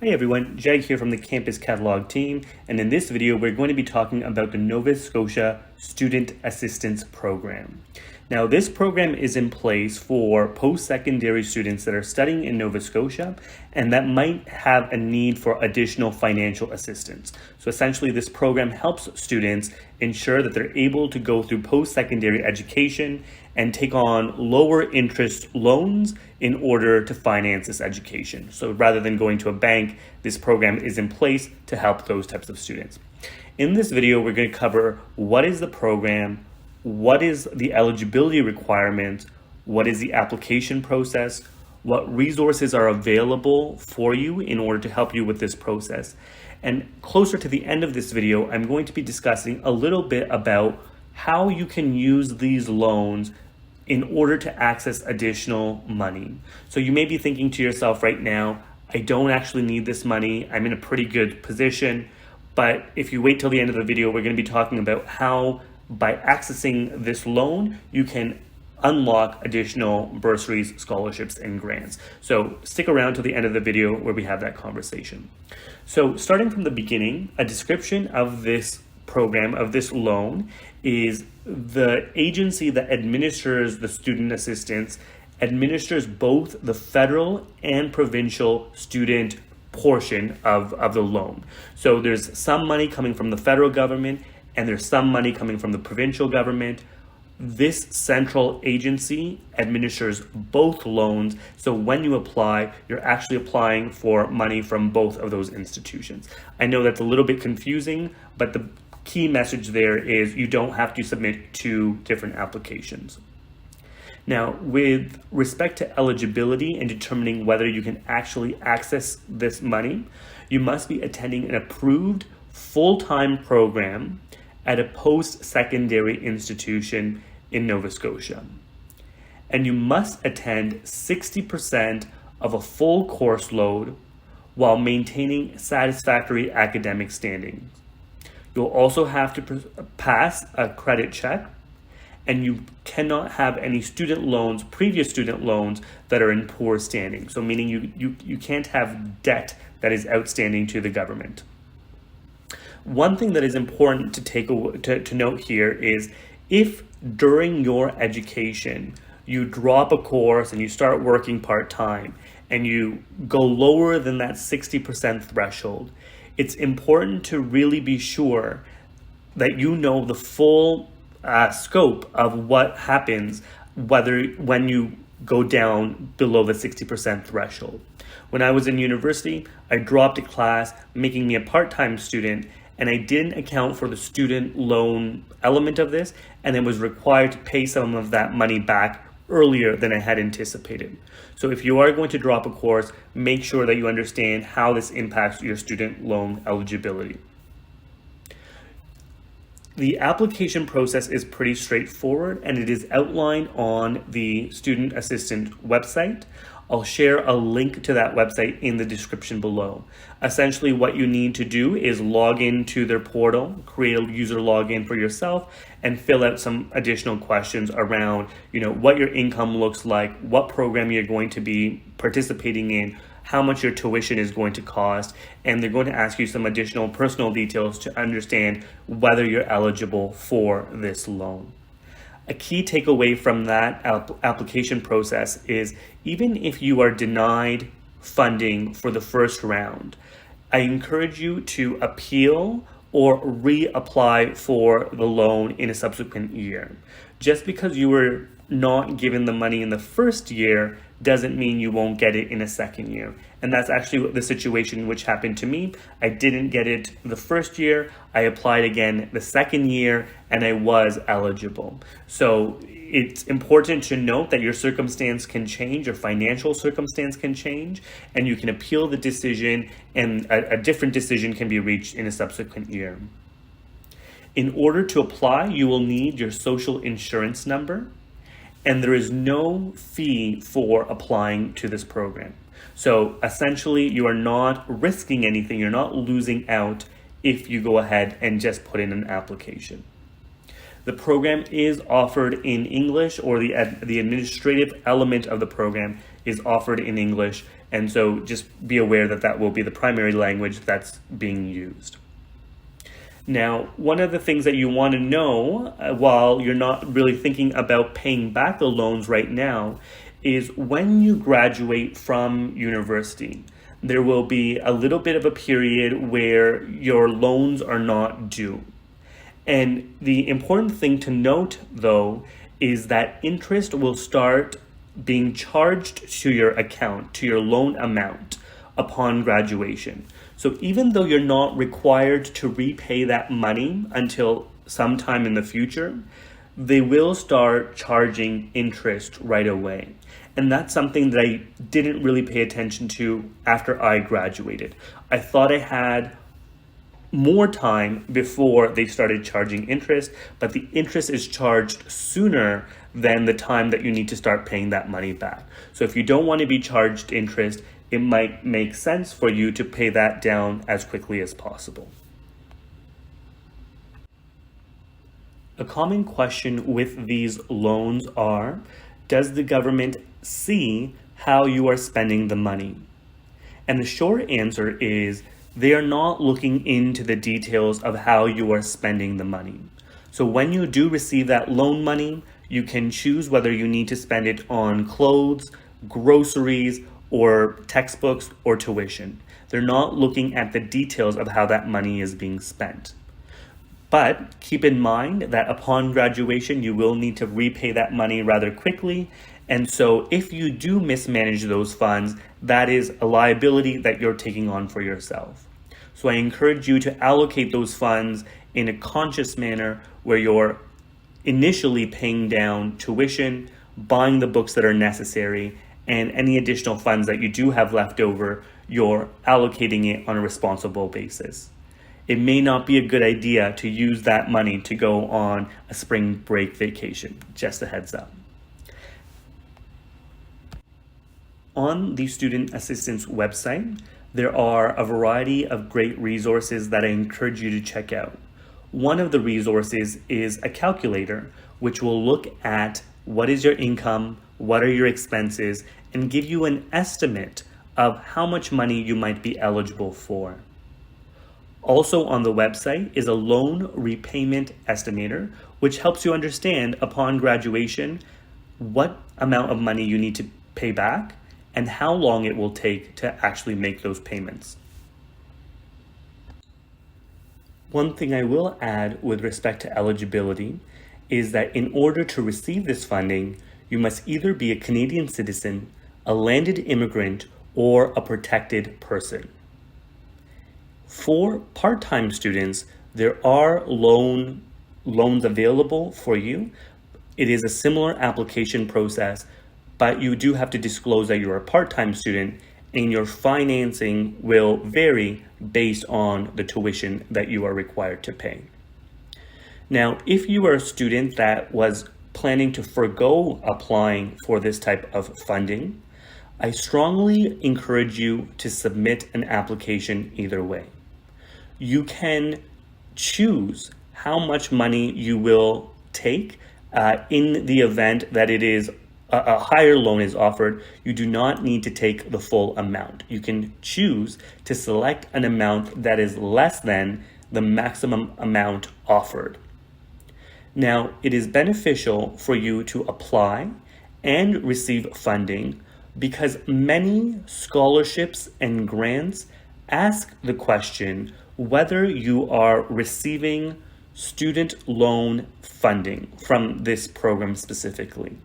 Hi everyone, Jag here from the Campus Catalog team, and in this video we're going to be talking about the Nova Scotia Student Assistance Program. Now this program is in place for post-secondary students that are studying in Nova Scotia and that might have a need for additional financial assistance. So essentially this program helps students ensure that they're able to go through post-secondary education and take on lower interest loans in order to finance this education. So rather than going to a bank, this program is in place to help those types of students. In this video, we're going to cover what is the program, what is the eligibility requirement, what is the application process, what resources are available for you in order to help you with this process. And closer to the end of this video, I'm going to be discussing a little bit about how you can use these loans in order to access additional money. So you may be thinking to yourself right now, I don't actually need this money. I'm in a pretty good position. But if you wait till the end of the video, we're going to be talking about how by accessing this loan, you can unlock additional bursaries, scholarships, and grants. So stick around till the end of the video where we have that conversation. So starting from the beginning, a description of this program, of this loan, is the agency that administers the student assistance administers both the federal and provincial student portion of the loan. So there's some money coming from the federal government and there's some money coming from the provincial government. This central agency administers both loans. So when you apply, you're actually applying for money from both of those institutions. I know that's a little bit confusing, but the key message there is you don't have to submit two different applications. Now, with respect to eligibility and determining whether you can actually access this money, you must be attending an approved full-time program at a post-secondary institution in Nova Scotia. And you must attend 60% of a full course load while maintaining satisfactory academic standing. You'll also have to pass a credit check, and you cannot have any student loans, previous student loans, that are in poor standing. So meaning you can't have debt that is outstanding to the government. One thing that is important to note here is if during your education you drop a course and you start working part-time and you go lower than that 60% threshold, it's important to really be sure that you know the full scope of what happens when you go down below the 60% threshold. When I was in university, I dropped a class, making me a part-time student, and I didn't account for the student loan element of this, and I was required to pay some of that money back earlier than I had anticipated. So if you are going to drop a course, make sure that you understand how this impacts your student loan eligibility. The application process is pretty straightforward and it is outlined on the Student Assistant website. I'll share a link to that website in the description below. Essentially, what you need to do is log into their portal, create a user login for yourself, and fill out some additional questions around, what your income looks like, what program you're going to be participating in, how much your tuition is going to cost, and they're going to ask you some additional personal details to understand whether you're eligible for this loan. A key takeaway from that application process is even if you are denied funding for the first round, I encourage you to appeal or reapply for the loan in a subsequent year. Just because you were not given the money in the first year doesn't mean you won't get it in a second year. And that's actually the situation which happened to me. I didn't get it the first year. I applied again the second year and I was eligible. So it's important to note that your circumstance can change, your financial circumstance can change, and you can appeal the decision and a different decision can be reached in a subsequent year. In order to apply, you will need your social insurance number, and there is no fee for applying to this program. So essentially, you are not risking anything, you're not losing out if you go ahead and just put in an application. The program is offered in English, or the administrative element of the program is offered in English, And so just be aware that that will be the primary language that's being used. Now, one of the things that you want to know while you're not really thinking about paying back the loans right now is when you graduate from university, there will be a little bit of a period where your loans are not due. And the important thing to note, though, is that interest will start being charged to your account, to your loan amount, upon graduation. So even though you're not required to repay that money until sometime in the future, they will start charging interest right away. And that's something that I didn't really pay attention to after I graduated. I thought I had more time before they started charging interest, but the interest is charged sooner than the time that you need to start paying that money back. So if you don't want to be charged interest, it might make sense for you to pay that down as quickly as possible. A common question with these loans are, does the government see how you are spending the money? And the short answer is, they are not looking into the details of how you are spending the money. So when you do receive that loan money, you can choose whether you need to spend it on clothes, groceries, or textbooks or tuition. They're not looking at the details of how that money is being spent. But keep in mind that upon graduation, you will need to repay that money rather quickly. And so if you do mismanage those funds, that is a liability that you're taking on for yourself. So I encourage you to allocate those funds in a conscious manner where you're initially paying down tuition, buying the books that are necessary, and any additional funds that you do have left over, you're allocating it on a responsible basis. It may not be a good idea to use that money to go on a spring break vacation, just a heads up. On the Student Assistance website, there are a variety of great resources that I encourage you to check out. One of the resources is a calculator, which will look at what is your income, what are your expenses, and give you an estimate of how much money you might be eligible for. Also on the website is a loan repayment estimator, which helps you understand upon graduation what amount of money you need to pay back and how long it will take to actually make those payments. One thing I will add with respect to eligibility is that in order to receive this funding, you must either be a Canadian citizen, a landed immigrant, or a protected person. For part-time students, there are loans available for you. It is a similar application process, but you do have to disclose that you're a part-time student, and your financing will vary based on the tuition that you are required to pay. Now, if you are a student that was planning to forgo applying for this type of funding, I strongly encourage you to submit an application either way. You can choose how much money you will take in the event that it is a higher loan is offered. You do not need to take the full amount. You can choose to select an amount that is less than the maximum amount offered. Now, it is beneficial for you to apply and receive funding because many scholarships and grants ask the question whether you are receiving student loan funding from this program specifically.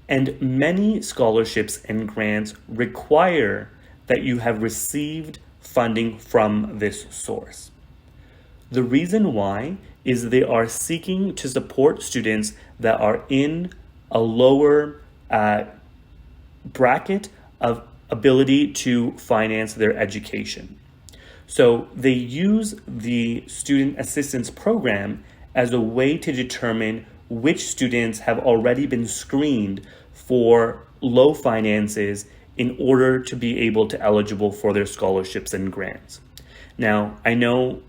And many scholarships and grants require that you have received funding from this source. The reason why is they are seeking to support students that are in a lower bracket of ability to finance their education. So they use the Student Assistance Program as a way to determine which students have already been screened for low finances in order to be able to eligible for their scholarships and grants. Now, I know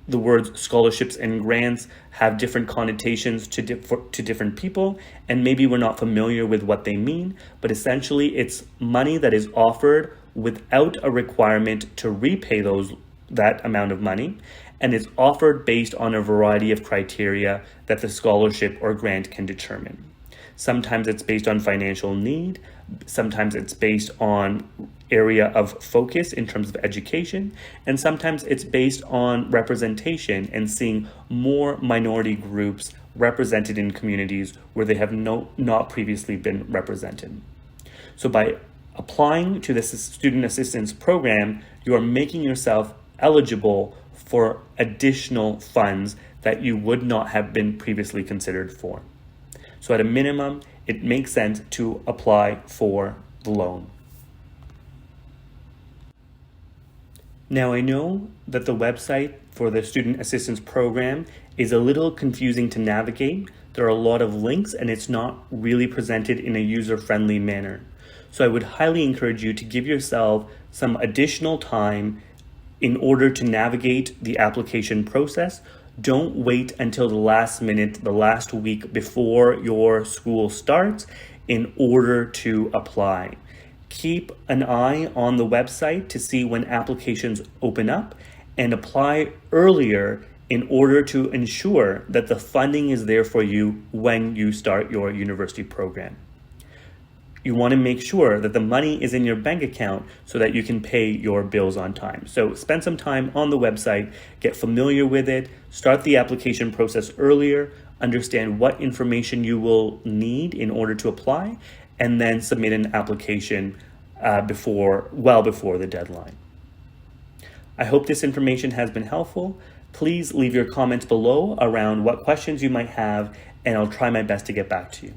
the words scholarships and grants have different connotations to different people, and maybe we're not familiar with what they mean, but essentially it's money that is offered without a requirement to repay that amount of money, and it's offered based on a variety of criteria that the scholarship or grant can determine. Sometimes it's based on financial need, sometimes it's based on area of focus in terms of education, and sometimes it's based on representation and seeing more minority groups represented in communities where they have not previously been represented. So by applying to this student assistance program, you are making yourself eligible for additional funds that you would not have been previously considered for. So at a minimum, it makes sense to apply for the loan. Now I know that the website for the student assistance program is a little confusing to navigate. There are a lot of links and it's not really presented in a user-friendly manner. So I would highly encourage you to give yourself some additional time in order to navigate the application process. Don't wait until the last minute, the last week before your school starts in order to apply. Keep an eye on the website to see when applications open up and apply earlier in order to ensure that the funding is there for you when you start your university program. You want to make sure that the money is in your bank account so that you can pay your bills on time. So spend some time on the website, get familiar with it, start the application process earlier, understand what information you will need in order to apply, and then submit an application well before the deadline. I hope this information has been helpful. Please leave your comments below around what questions you might have, and I'll try my best to get back to you.